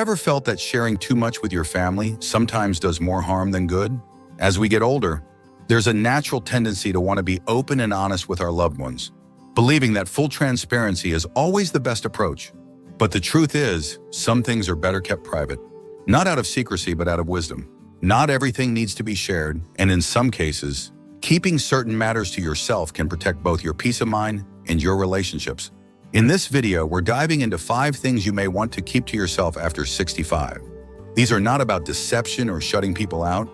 ever felt that sharing too much with your family sometimes does more harm than good? As we get older, there's a natural tendency to want to be open and honest with our loved ones, believing that full transparency is always the best approach. But the truth is, some things are better kept private. Not out of secrecy, but out of wisdom. Not everything needs to be shared, and in some cases, keeping certain matters to yourself can protect both your peace of mind and your relationships. In this video, we're diving into 5 things you may want to keep to yourself after 65. These are not about deception or shutting people out,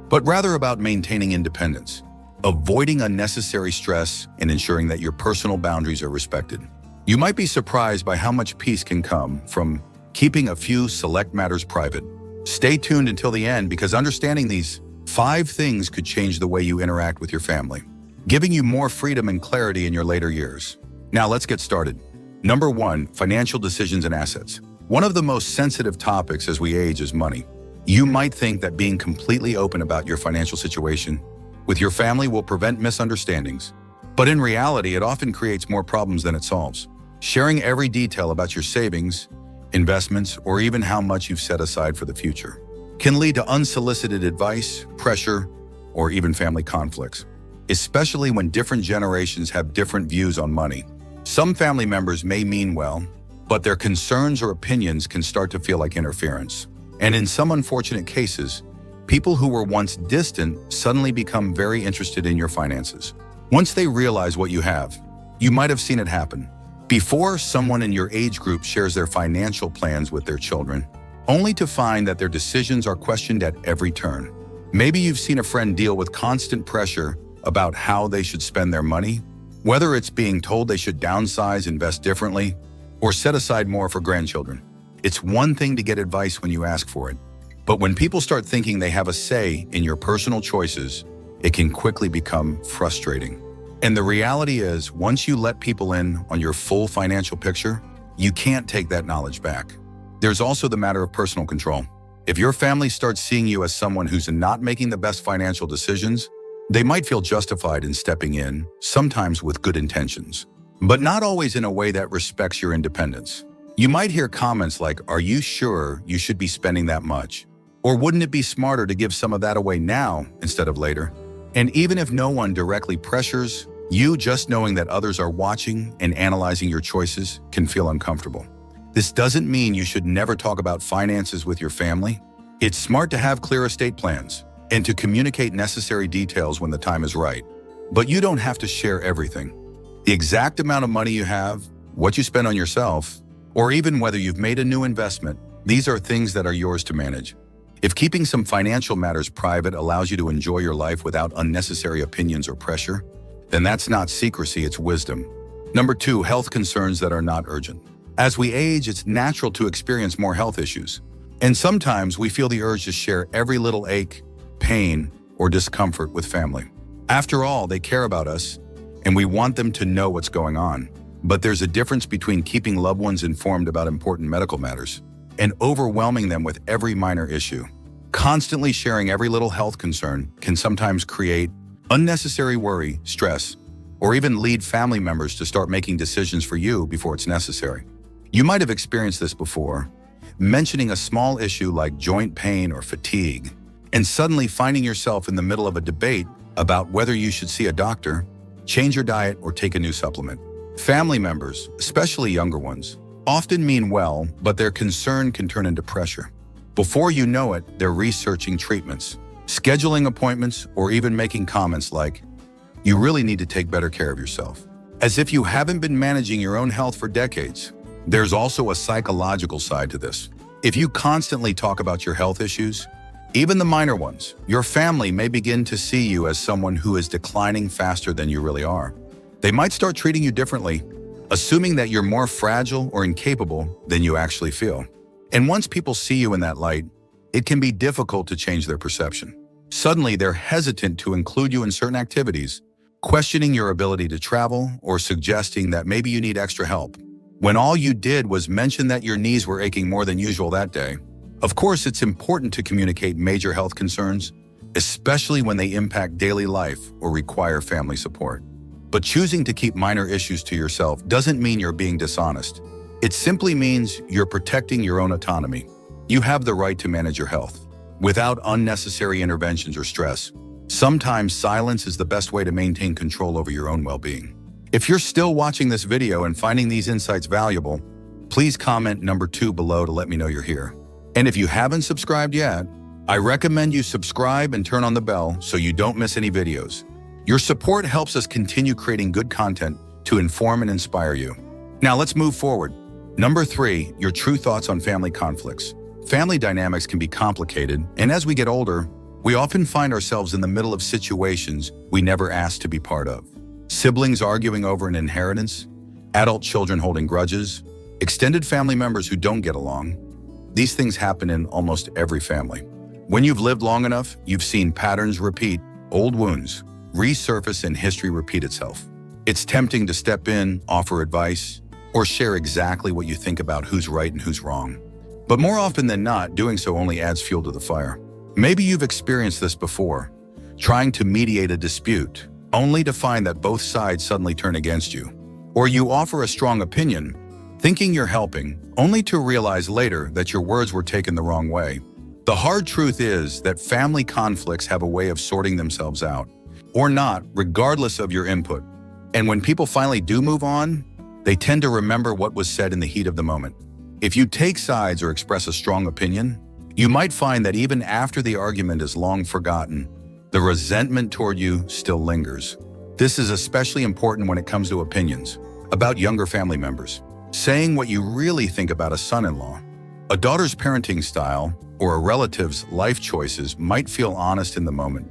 but rather about maintaining independence, avoiding unnecessary stress, and ensuring that your personal boundaries are respected. You might be surprised by how much peace can come from keeping a few select matters private. Stay tuned until the end because understanding these 5 things could change the way you interact with your family, giving you more freedom and clarity in your later years. Now let's get started. Number 1, financial decisions and assets. One of the most sensitive topics as we age is money. You might think that being completely open about your financial situation with your family will prevent misunderstandings, but in reality, it often creates more problems than it solves. Sharing every detail about your savings, investments, or even how much you've set aside for the future can lead to unsolicited advice, pressure, or even family conflicts, especially when different generations have different views on money. Some family members may mean well, but their concerns or opinions can start to feel like interference. And in some unfortunate cases, people who were once distant suddenly become very interested in your finances. Once they realize what you have, you might have seen it happen. Before someone in your age group shares their financial plans with their children, only to find that their decisions are questioned at every turn. Maybe you've seen a friend deal with constant pressure about how they should spend their money, whether it's being told they should downsize, invest differently, or set aside more for grandchildren. It's one thing to get advice when you ask for it, but when people start thinking they have a say in your personal choices, it can quickly become frustrating. And the reality is, once you let people in on your full financial picture, you can't take that knowledge back. There's also the matter of personal control. If your family starts seeing you as someone who's not making the best financial decisions, they might feel justified in stepping in, sometimes with good intentions, but not always in a way that respects your independence. You might hear comments like, "Are you sure you should be spending that much? Or wouldn't it be smarter to give some of that away now instead of later?" And even if no one directly pressures you, just knowing that others are watching and analyzing your choices can feel uncomfortable. This doesn't mean you should never talk about finances with your family. It's smart to have clear estate plans and to communicate necessary details when the time is right. But you don't have to share everything. The exact amount of money you have, what you spend on yourself, or even whether you've made a new investment, these are things that are yours to manage. If keeping some financial matters private allows you to enjoy your life without unnecessary opinions or pressure, then that's not secrecy, it's wisdom. Number 2, health concerns that are not urgent. As we age, it's natural to experience more health issues. And sometimes we feel the urge to share every little ache, pain, or discomfort with family. After all, they care about us, and we want them to know what's going on. But there's a difference between keeping loved ones informed about important medical matters and overwhelming them with every minor issue. Constantly sharing every little health concern can sometimes create unnecessary worry, stress, or even lead family members to start making decisions for you before it's necessary. You might have experienced this before, mentioning a small issue like joint pain or fatigue, and suddenly finding yourself in the middle of a debate about whether you should see a doctor, change your diet, or take a new supplement. Family members, especially younger ones, often mean well, but their concern can turn into pressure. Before you know it, they're researching treatments, scheduling appointments, or even making comments like, "You really need to take better care of yourself," as if you haven't been managing your own health for decades. There's also a psychological side to this. If you constantly talk about your health issues, even the minor ones, your family may begin to see you as someone who is declining faster than you really are. They might start treating you differently, assuming that you're more fragile or incapable than you actually feel. And once people see you in that light, it can be difficult to change their perception. Suddenly, they're hesitant to include you in certain activities, questioning your ability to travel or suggesting that maybe you need extra help, when all you did was mention that your knees were aching more than usual that day. Of course, it's important to communicate major health concerns, especially when they impact daily life or require family support. But choosing to keep minor issues to yourself doesn't mean you're being dishonest. It simply means you're protecting your own autonomy. You have the right to manage your health without unnecessary interventions or stress. Sometimes silence is the best way to maintain control over your own well-being. If you're still watching this video and finding these insights valuable, please comment number 2 below to let me know you're here. And if you haven't subscribed yet, I recommend you subscribe and turn on the bell so you don't miss any videos. Your support helps us continue creating good content to inform and inspire you. Now let's move forward. Number 3, your true thoughts on family conflicts. Family dynamics can be complicated, and as we get older, we often find ourselves in the middle of situations we never asked to be part of. Siblings arguing over an inheritance, adult children holding grudges, extended family members who don't get along. These things happen in almost every family. When you've lived long enough, you've seen patterns repeat, old wounds resurface, and history repeat itself. It's tempting to step in, offer advice, or share exactly what you think about who's right and who's wrong. But more often than not, doing so only adds fuel to the fire. Maybe you've experienced this before, trying to mediate a dispute, only to find that both sides suddenly turn against you. Or you offer a strong opinion, thinking you're helping, only to realize later that your words were taken the wrong way. The hard truth is that family conflicts have a way of sorting themselves out, or not, regardless of your input. And when people finally do move on, they tend to remember what was said in the heat of the moment. If you take sides or express a strong opinion, you might find that even after the argument is long forgotten, the resentment toward you still lingers. This is especially important when it comes to opinions about younger family members. Saying what you really think about a son-in-law, a daughter's parenting style, or a relative's life choices might feel honest in the moment,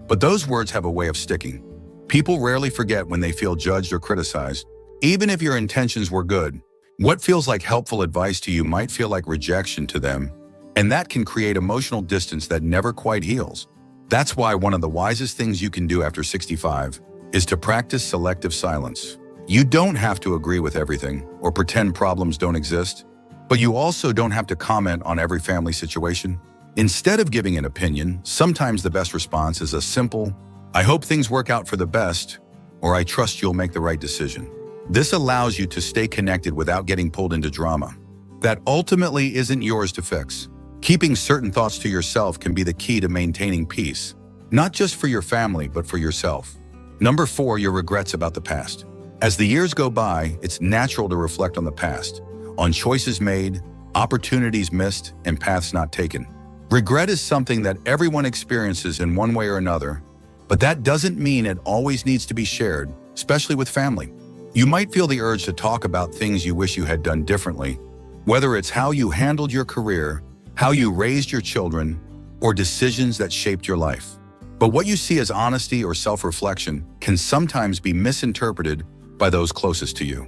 but those words have a way of sticking. People rarely forget when they feel judged or criticized. Even if your intentions were good, what feels like helpful advice to you might feel like rejection to them, and that can create emotional distance that never quite heals. That's why one of the wisest things you can do after 65 is to practice selective silence. You don't have to agree with everything or pretend problems don't exist, but you also don't have to comment on every family situation. Instead of giving an opinion, sometimes the best response is a simple, "I hope things work out for the best," or "I trust you'll make the right decision." This allows you to stay connected without getting pulled into drama that ultimately isn't yours to fix. Keeping certain thoughts to yourself can be the key to maintaining peace, not just for your family, but for yourself. Number 4, your regrets about the past. As the years go by, it's natural to reflect on the past, on choices made, opportunities missed, and paths not taken. Regret is something that everyone experiences in one way or another, but that doesn't mean it always needs to be shared, especially with family. You might feel the urge to talk about things you wish you had done differently, whether it's how you handled your career, how you raised your children, or decisions that shaped your life. But what you see as honesty or self-reflection can sometimes be misinterpreted by those closest to you.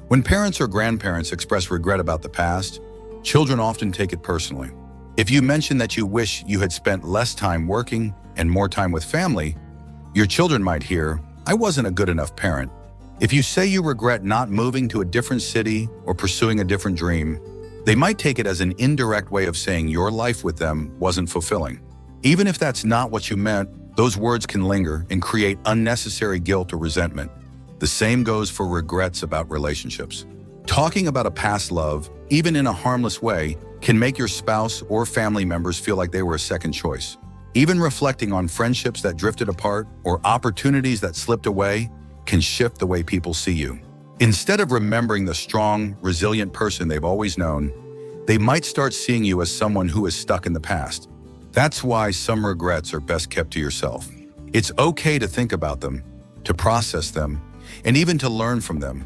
When parents or grandparents express regret about the past, children often take it personally. If you mention that you wish you had spent less time working and more time with family, your children might hear, "I wasn't a good enough parent." If you say you regret not moving to a different city or pursuing a different dream, they might take it as an indirect way of saying your life with them wasn't fulfilling. Even if that's not what you meant, those words can linger and create unnecessary guilt or resentment. The same goes for regrets about relationships. Talking about a past love, even in a harmless way, can make your spouse or family members feel like they were a second choice. Even reflecting on friendships that drifted apart or opportunities that slipped away can shift the way people see you. Instead of remembering the strong, resilient person they've always known, they might start seeing you as someone who is stuck in the past. That's why some regrets are best kept to yourself. It's okay to think about them, to process them, and even to learn from them.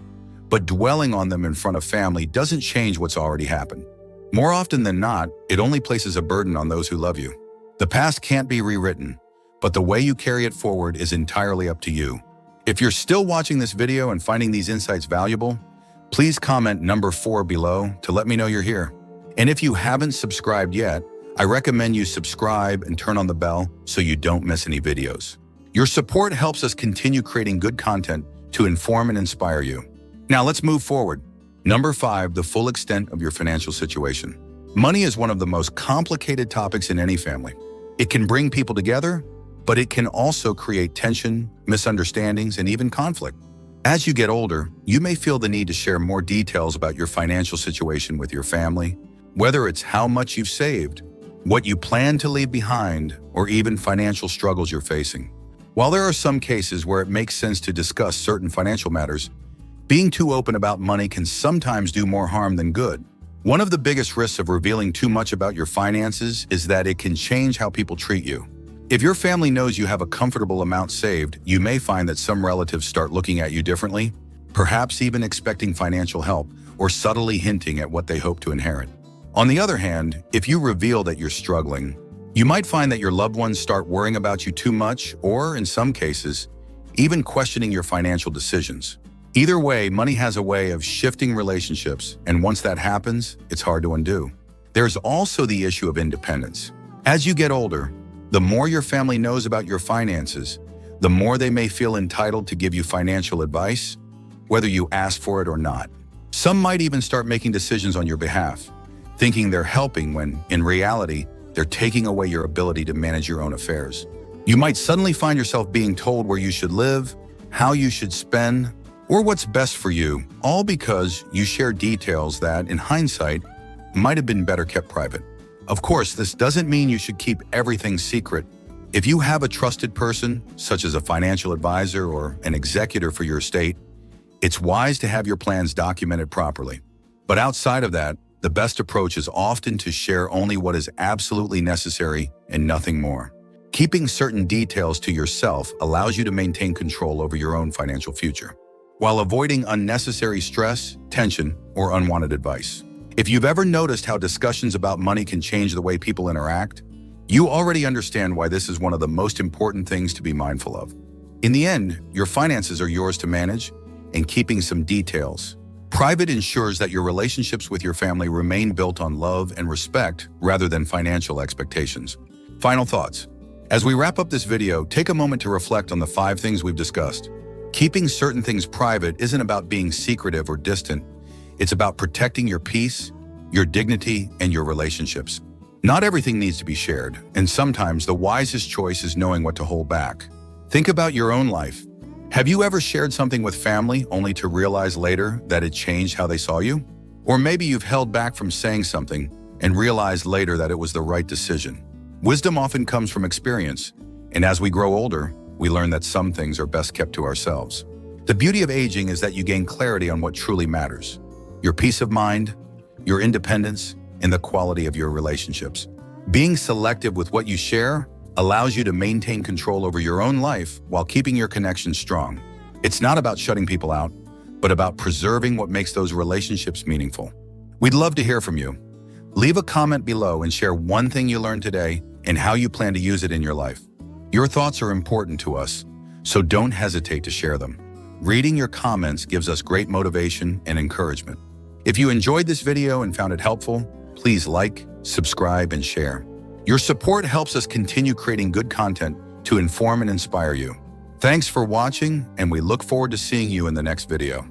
But dwelling on them in front of family doesn't change what's already happened. More often than not, it only places a burden on those who love you. The past can't be rewritten, but the way you carry it forward is entirely up to you. If you're still watching this video and finding these insights valuable, please comment number 4 below to let me know you're here. And if you haven't subscribed yet, I recommend you subscribe and turn on the bell so you don't miss any videos. Your support helps us continue creating good content to inform and inspire you. Now let's move forward. Number 5, the full extent of your financial situation. Money is one of the most complicated topics in any family. It can bring people together, but it can also create tension, misunderstandings, and even conflict. As you get older, you may feel the need to share more details about your financial situation with your family, whether it's how much you've saved, what you plan to leave behind, or even financial struggles you're facing. While there are some cases where it makes sense to discuss certain financial matters, being too open about money can sometimes do more harm than good. One of the biggest risks of revealing too much about your finances is that it can change how people treat you. If your family knows you have a comfortable amount saved, you may find that some relatives start looking at you differently, perhaps even expecting financial help or subtly hinting at what they hope to inherit. On the other hand, if you reveal that you're struggling, you might find that your loved ones start worrying about you too much or, in some cases, even questioning your financial decisions. Either way, money has a way of shifting relationships, and once that happens, it's hard to undo. There's also the issue of independence. As you get older, the more your family knows about your finances, the more they may feel entitled to give you financial advice, whether you ask for it or not. Some might even start making decisions on your behalf, thinking they're helping when, in reality, they're taking away your ability to manage your own affairs. You might suddenly find yourself being told where you should live, how you should spend, or what's best for you, all because you share details that, in hindsight, might have been better kept private. Of course, this doesn't mean you should keep everything secret. If you have a trusted person, such as a financial advisor or an executor for your estate, it's wise to have your plans documented properly. But outside of that, the best approach is often to share only what is absolutely necessary and nothing more. Keeping certain details to yourself allows you to maintain control over your own financial future, while avoiding unnecessary stress, tension, or unwanted advice. If you've ever noticed how discussions about money can change the way people interact, you already understand why this is one of the most important things to be mindful of. In the end, your finances are yours to manage, and keeping some details private ensures that your relationships with your family remain built on love and respect rather than financial expectations. Final thoughts. As we wrap up this video, take a moment to reflect on the 5 things we've discussed. Keeping certain things private isn't about being secretive or distant. It's about protecting your peace, your dignity, and your relationships. Not everything needs to be shared, and sometimes the wisest choice is knowing what to hold back. Think about your own life. Have you ever shared something with family only to realize later that it changed how they saw you? Or maybe you've held back from saying something and realized later that it was the right decision. Wisdom often comes from experience, and as we grow older, we learn that some things are best kept to ourselves. The beauty of aging is that you gain clarity on what truly matters: your peace of mind, your independence, and the quality of your relationships. Being selective with what you share allows you to maintain control over your own life while keeping your connections strong. It's not about shutting people out, but about preserving what makes those relationships meaningful. We'd love to hear from you. Leave a comment below and share one thing you learned today and how you plan to use it in your life. Your thoughts are important to us, so don't hesitate to share them. Reading your comments gives us great motivation and encouragement. If you enjoyed this video and found it helpful, please like, subscribe, and share. Your support helps us continue creating good content to inform and inspire you. Thanks for watching, and we look forward to seeing you in the next video.